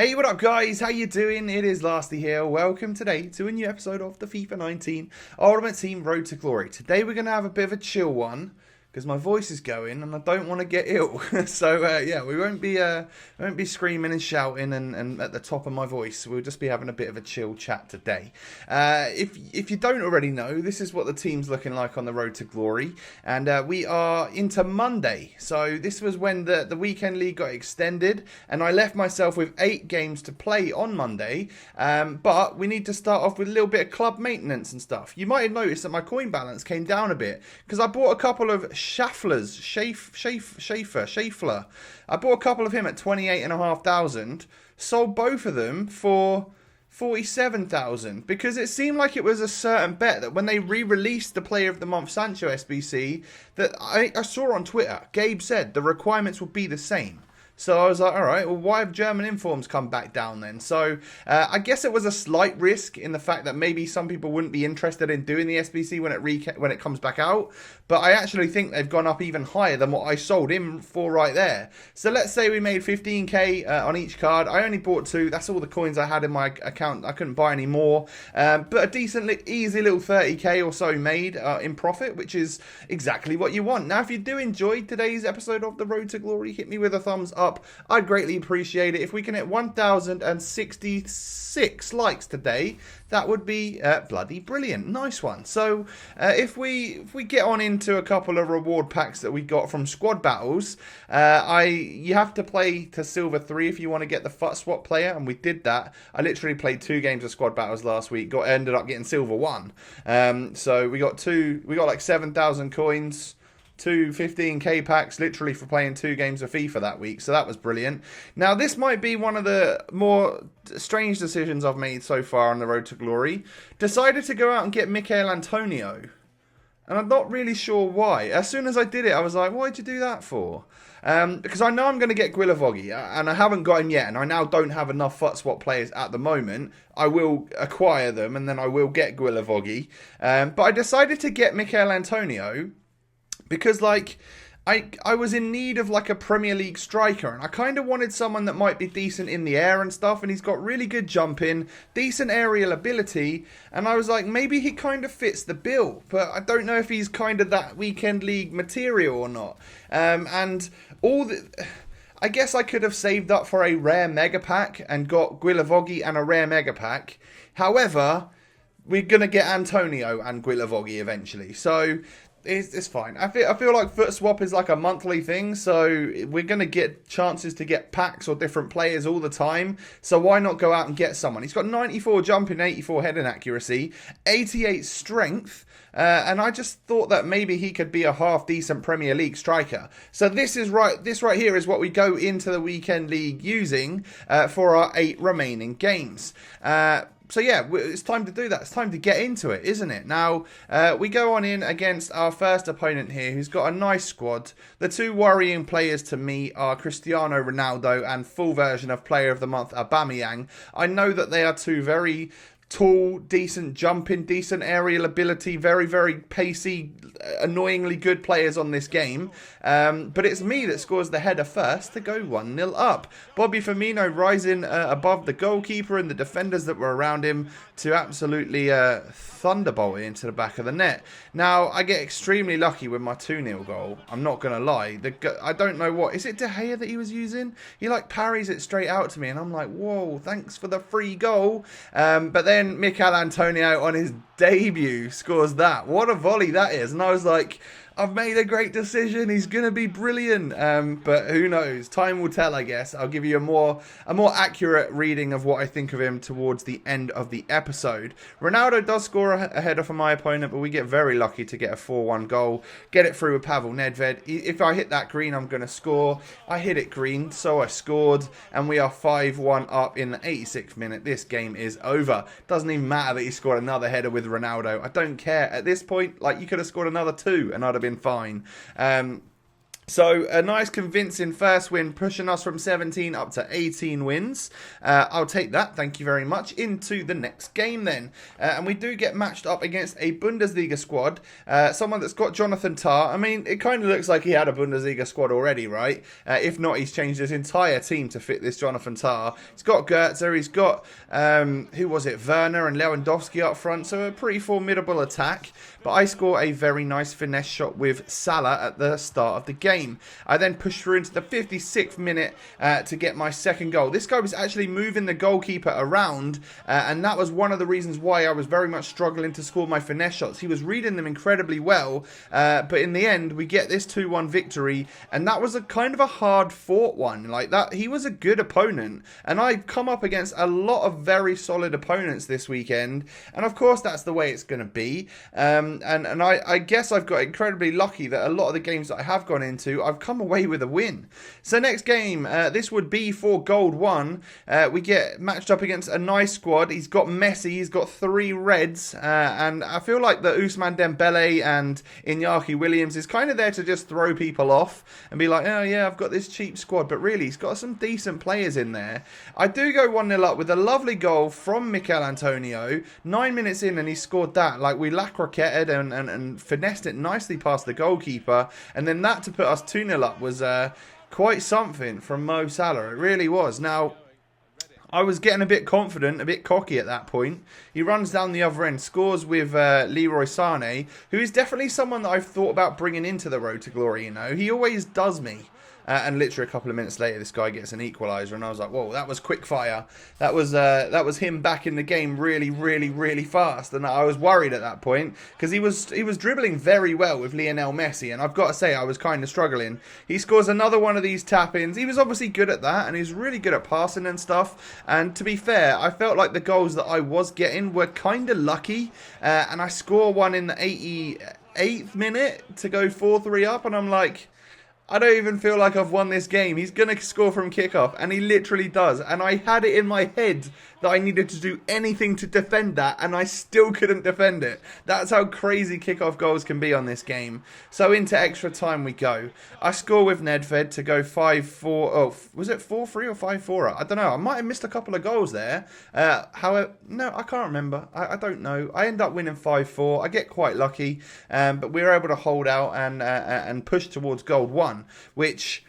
Hey, what up guys? How you doing? It is Lasty here. Welcome today to a new episode of the FIFA 19 Ultimate Team Road to Glory. Today we're going to have a bit of a chill one because my voice is going and I don't want to get ill. So yeah, we won't be screaming and shouting and at the top of my voice. We'll just be having a bit of a chill chat today. If you don't already know, this is what the team's looking like on the Road to Glory, and we are into Monday. So this was when the weekend league got extended, and I left myself with 8 games to play on Monday. But we need to start off with a little bit of club maintenance and stuff. You might have noticed that my coin balance came down a bit because I bought a couple of Schafler. I bought a couple of him at 28,500. Sold both of them for 47,000 because it seemed like it was a certain bet that when they re-released the Player of the Month Sancho SBC, that I saw on Twitter, Gabe said the requirements would be the same. So I was like, all right, well, why have German informs come back down then? So I guess it was a slight risk in the fact that maybe some people wouldn't be interested in doing the SBC when it comes back out. But I actually think they've gone up even higher than what I sold him for right there. So let's say we made 15k on each card. I only bought 2. That's all the coins I had in my account. I couldn't buy any more. But a decent, easy little 30k or so made in profit, which is exactly what you want. Now, if you do enjoy today's episode of The Road to Glory, hit me with a thumbs up. I'd greatly appreciate it. If we can hit 1,066 likes today, that would be bloody brilliant. Nice one. So if we get on into a couple of reward packs that we got from squad battles, you have to play to silver 3 if you want to get the FUT swap player, and we did that. I literally played 2 games of squad battles last week. Ended up getting silver 1. So we got like 7,000 coins. 2 15k packs literally for playing 2 games of FIFA that week, so that was brilliant. Now this might be one of the more strange decisions I've made so far on the Road to Glory. Decided to go out and get Michail Antonio, and I'm not really sure why. As soon as I did it, I was like, why'd you do that for? Because I know I'm going to get Guilavogui, and I haven't got him yet, and I now don't have enough FUT swap players at the moment. I will acquire them, and then I will get Guilavogui. But I decided to get Michail Antonio because, like, I was in need of, like, a Premier League striker, and I kind of wanted someone that might be decent in the air and stuff, and he's got really good jumping, decent aerial ability, and I was like, maybe he kind of fits the bill, but I don't know if he's kind of that weekend league material or not. And I guess I could have saved up for a rare mega pack and got Guilavogui and a rare mega pack. However, we're going to get Antonio and Guilavogui eventually, so it's fine. I feel like FUT swap is like a monthly thing, so we're going to get chances to get packs or different players all the time, so why not go out and get someone? He's got 94 jumping, 84 heading accuracy, 88 strength, and I just thought that maybe he could be a half decent Premier League striker. So this right here is what we go into the weekend league using for our 8 remaining games. So yeah, it's time to do that. It's time to get into it, isn't it? Now, we go on in against our first opponent here, who's got a nice squad. The 2 worrying players to me are Cristiano Ronaldo and full version of Player of the Month, Aubameyang. I know that they are 2 very tall, decent jumping, decent aerial ability, very, very pacey, annoyingly good players on this game. But it's me that scores the header first to go 1-0 up. Bobby Firmino rising above the goalkeeper and the defenders that were around him to absolutely thunderbolt it into the back of the net. Now, I get extremely lucky with my 2-0 goal. I'm not going to lie. I don't know what. Is it De Gea that he was using? He like parries it straight out to me, and I'm like, whoa, thanks for the free goal. But then Michail Antonio on his debut scores that. What a volley that is. And I was like, I've made a great decision. He's going to be brilliant. But who knows? Time will tell, I guess. I'll give you a more accurate reading of what I think of him towards the end of the episode. Ronaldo does score a header for my opponent, but we get very lucky to get a 4-1 goal. Get it through with Pavel Nedved. If I hit that green, I'm going to score. I hit it green, so I scored. And we are 5-1 up in the 86th minute. This game is over. Doesn't even matter that he scored another header with Ronaldo. I don't care. At this point, like, you could have scored another 2 and I'd have been fine. So a nice convincing first win, pushing us from 17 up to 18 wins. I'll take that, thank you very much. Into the next game then. And we do get matched up against a Bundesliga squad. Someone that's got Jonathan Tah. I mean, it kind of looks like he had a Bundesliga squad already, right? If not, he's changed his entire team to fit this Jonathan Tah. He's got Goetze, he's got, who was it, Werner and Lewandowski up front. So a pretty formidable attack. But I score a very nice finesse shot with Salah at the start of the game. I then pushed through into the 56th minute to get my second goal. This guy was actually moving the goalkeeper around, and that was one of the reasons why I was very much struggling to score my finesse shots. He was reading them incredibly well, but in the end, we get this 2-1 victory, and that was a kind of a hard-fought one. Like that, he was a good opponent, and I've come up against a lot of very solid opponents this weekend, and of course, that's the way it's going to be. And I guess I've got incredibly lucky that a lot of the games that I have gone into, I've come away with a win. So next game, this would be for Gold 1. We get matched up against a nice squad. He's got Messi, he's got 3 reds, and I feel like the Ousmane Dembele and Iñaki Williams is kind of there to just throw people off and be like, oh yeah, I've got this cheap squad, but really, he's got some decent players in there. I do go 1-0 up with a lovely goal from Mikel Antonio. 9 minutes in and he scored that. Like, we la croquetted and finessed it nicely past the goalkeeper, and then that to put us 2-0 up was quite something from Mo Salah. It really was. Now, I was getting a bit confident, a bit cocky at that point. He runs down the other end, scores with Leroy Sané, who is definitely someone that I've thought about bringing into the road to glory, you know. He always does me. And literally a couple of minutes later, this guy gets an equaliser, and I was like, "Whoa, that was quick fire." That was him back in the game, really fast. And I was worried at that point because he was dribbling very well with Lionel Messi, and I've got to say, I was kind of struggling. He scores another one of these tap-ins. He was obviously good at that, and he's really good at passing and stuff. And to be fair, I felt like the goals that I was getting were kind of lucky, and I score one in the 88th minute to go 4-3 up, and I'm like, I don't even feel like I've won this game. He's going to score from kickoff, and he literally does. And I had it in my head that I needed to do anything to defend that, and I still couldn't defend it. That's how crazy kickoff goals can be on this game. So into extra time we go. I score with Nedved to go 5-4. Oh, was it 4-3 or 5-4? I don't know. I might have missed a couple of goals there. However, no, I can't remember. I don't know. I end up winning 5-4. I get quite lucky, but we were able to hold out and push towards Gold 1, which,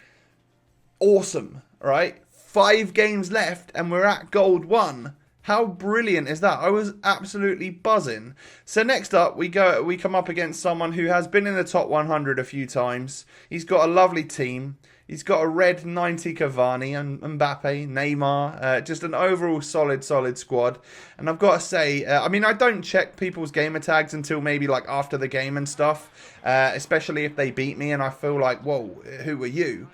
awesome, right? 5 games left and we're at Gold 1. How brilliant is that? I was absolutely buzzing. So next up, we come up against someone who has been in the top 100 a few times. He's got a lovely team. He's got a red 90 Cavani and Mbappe, Neymar, just an overall solid squad. And I've got to say, I mean, I don't check people's gamer tags until maybe like after the game and stuff, especially if they beat me and I feel like, whoa, who are you?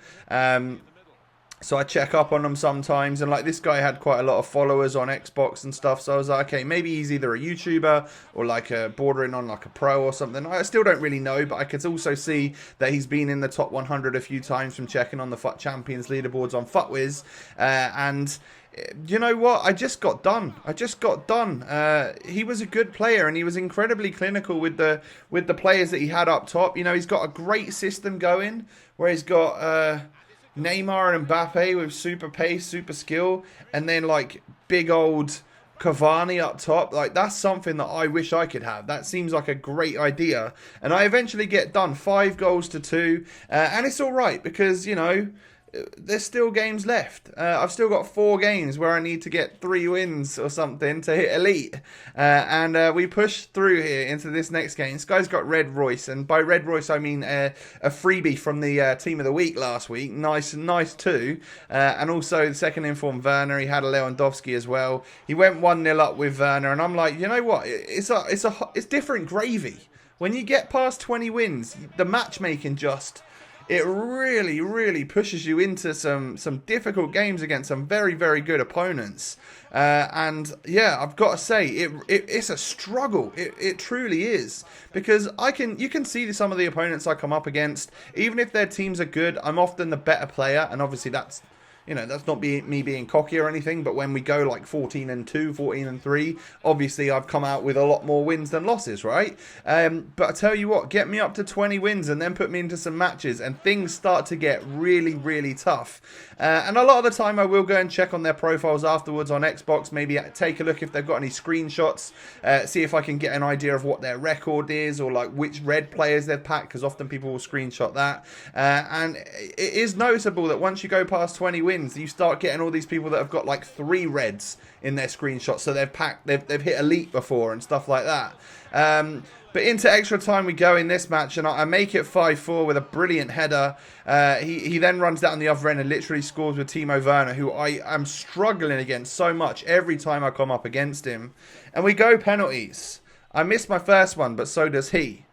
So I check up on them sometimes, and like this guy had quite a lot of followers on Xbox and stuff, so I was like, okay, maybe he's either a YouTuber or like bordering on like a pro or something. I still don't really know, but I could also see that he's been in the top 100 a few times from checking on the FUT Champions leaderboards on FUTWiz, and you know what? I just got done. He was a good player, and he was incredibly clinical with the players that he had up top. You know, he's got a great system going where he's got Neymar and Mbappe with super pace, super skill, and then like big old Cavani up top. Like, that's something that I wish I could have. That seems like a great idea. And I eventually get done 5 goals to 2, and it's all right because, you know, there's still games left. I've still got 4 games where I need to get 3 wins or something to hit elite. And we push through here into this next game. This guy's got Red Royce, and by Red Royce I mean a freebie from the Team of the Week last week. Nice too. And also the second informed Werner. He had a Lewandowski as well. He went 1-0 up with Werner, and I'm like, you know what? It's different gravy. When you get past 20 wins, the matchmaking just... it really pushes you into some difficult games against some very good opponents. And yeah, I've got to say, it's a struggle. It truly is, because you can see some of the opponents I come up against. Even if their teams are good, I'm often the better player, and obviously that's, that's not me being cocky or anything, but when we go like 14-2, 14-3, obviously I've come out with a lot more wins than losses, right? But I tell you what, get me up to 20 wins and then put me into some matches and things start to get really, really tough. And a lot of the time I will go and check on their profiles afterwards on Xbox, maybe take a look if they've got any screenshots, see if I can get an idea of what their record is or like which red players they've packed, because often people will screenshot that. And it is noticeable that once you go past 20 wins, you start getting all these people that have got like 3 reds in their screenshots, so they've hit elite before and stuff like that. But into extra time we go in this match, and I make it 5-4 with a brilliant header. He then runs down the other end and literally scores with Timo Werner, who I am struggling against so much every time I come up against him. And we go penalties. I missed my first one, but so does he.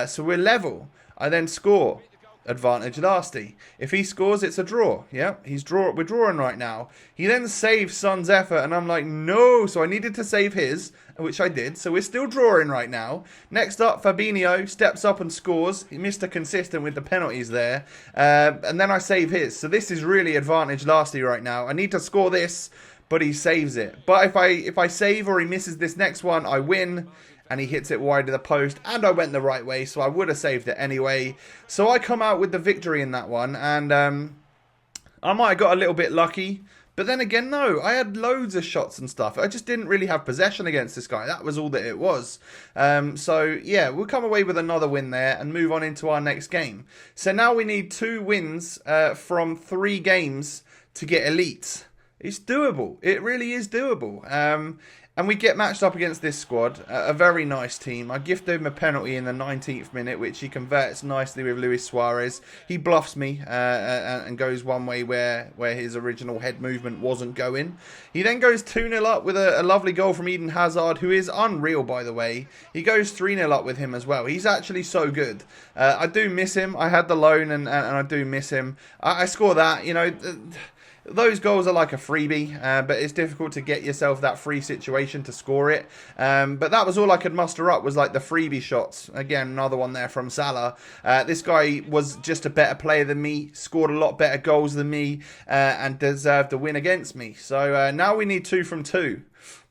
So we're level. I then score. Advantage Lasty. If he scores, it's a draw. Yeah, we're drawing right now. He then saves Son's effort, and I'm like, no. So I needed to save his, which I did. So we're still drawing right now. Next up, Fabinho steps up and scores. Mr. Consistent with the penalties there. And then I save his. So this is really advantage Lasty right now. I need to score this, but he saves it. But if I save or he misses this next one, I win. And he hits it wide of the post, and I went the right way, so I would have saved it anyway. So I come out with the victory in that one, and I might have got a little bit lucky. But then again, no, I had loads of shots and stuff. I just didn't really have possession against this guy. That was all that it was. So, yeah, we'll come away with another win there and move on into our next game. So now we need 2 wins from 3 games to get elite. It's doable. It really is doable. And we get matched up against this squad, a very nice team. I gift him a penalty in the 19th minute, which he converts nicely with Luis Suarez. He bluffs me and goes one way where his original head movement wasn't going. He then goes 2-0 up with a lovely goal from Eden Hazard, who is unreal, by the way. He goes 3-0 up with him as well. He's actually so good. I do miss him. I had the loan and I do miss him. I score that, those goals are like a freebie, but it's difficult to get yourself that free situation to score it. But that was all I could muster up, was like the freebie shots. Again, another one there from Salah. This guy was just a better player than me, scored a lot better goals than me, and deserved the win against me. So now we need 2 from 2.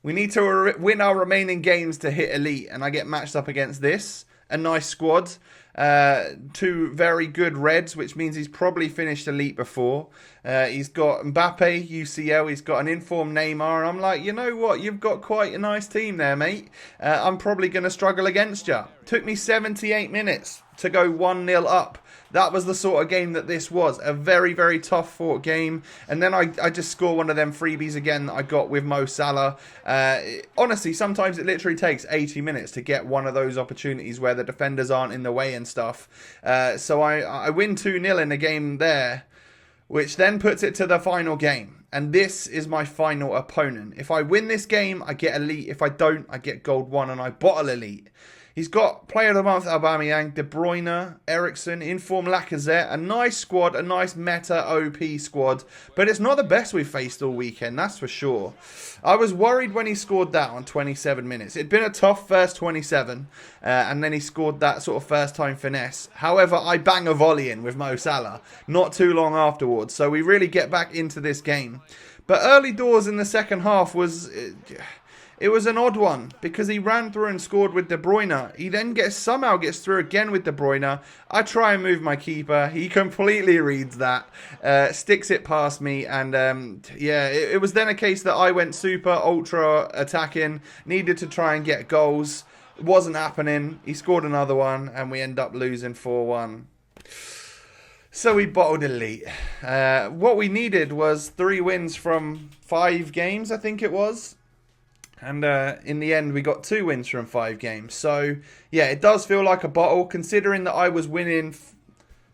We need to win our remaining games to hit elite, and I get matched up against this. A nice squad. 2 very good reds, which means he's probably finished elite before. He's got Mbappe, UCL, he's got an informed Neymar, and I'm like, you know what, you've got quite a nice team there, mate. I'm probably going to struggle against you. Took me 78 minutes to go 1-0 up. That was the sort of game that this was. A very, very tough fought game. And then I just score one of them freebies again that I got with Mo Salah. Honestly, sometimes it literally takes 80 minutes to get one of those opportunities where the defenders aren't in the way and stuff. So I win 2-0 in a game there, which then puts it to the final game. And this is my final opponent. If I win this game, I get elite. If I don't, I get gold 1 and I bottle elite. He's got Player of the Month Aubameyang, De Bruyne, Eriksen, Inform Lacazette. A nice squad, a nice meta OP squad. But it's not the best we've faced all weekend, that's for sure. I was worried when he scored that on 27 minutes. It'd been a tough first 27. And then he scored that sort of first time finesse. However, I bang a volley in with Mo Salah not too long afterwards. So we really get back into this game. But early doors in the second half was... It was an odd one because he ran through and scored with De Bruyne. He then somehow gets through again with De Bruyne. I try and move my keeper. He completely reads that, sticks it past me. And it was then a case that I went super ultra attacking, needed to try and get goals. It wasn't happening. He scored another one and we end up losing 4-1. So we bottled elite. What we needed was 3 wins from 5 games, I think it was. And in the end, we got 2 wins from 5 games. So, yeah, it does feel like a bottle, considering that I was winning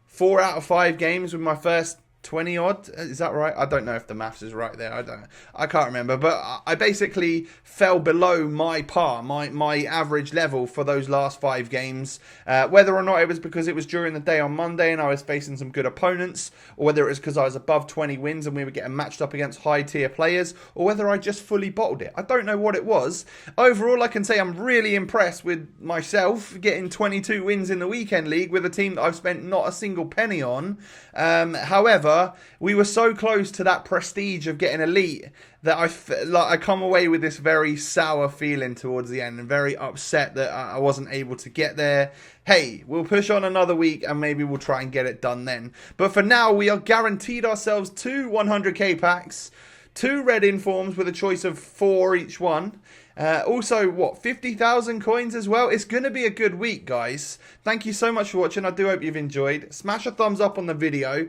4 out of 5 games with my first 20 odd. Is that right? I don't know if the maths is right there. I can't remember. But I basically fell below my par, my average level for those last 5 games. Whether or not it was because it was during the day on Monday and I was facing some good opponents, or whether it was because I was above 20 wins and we were getting matched up against high tier players, or whether I just fully bottled it. I don't know what it was. Overall, I can say I'm really impressed with myself getting 22 wins in the weekend league with a team that I've spent not a single penny on. However, However, we were so close to that prestige of getting elite that I come away with this very sour feeling towards the end and very upset that I wasn't able to get there. Hey, we'll push on another week and maybe we'll try and get it done then. But for now, we are guaranteed ourselves 2 100k packs, 2 red informs with a choice of 4 each one. Also, 50,000 coins as well? It's going to be a good week, guys. Thank you so much for watching. I do hope you've enjoyed. Smash a thumbs up on the video.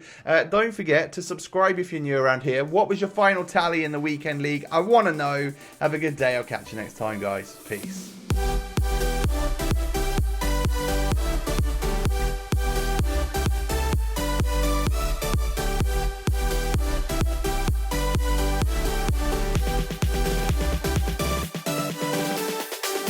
Don't forget to subscribe if you're new around here. What was your final tally in the Weekend League? I want to know. Have a good day. I'll catch you next time, guys. Peace.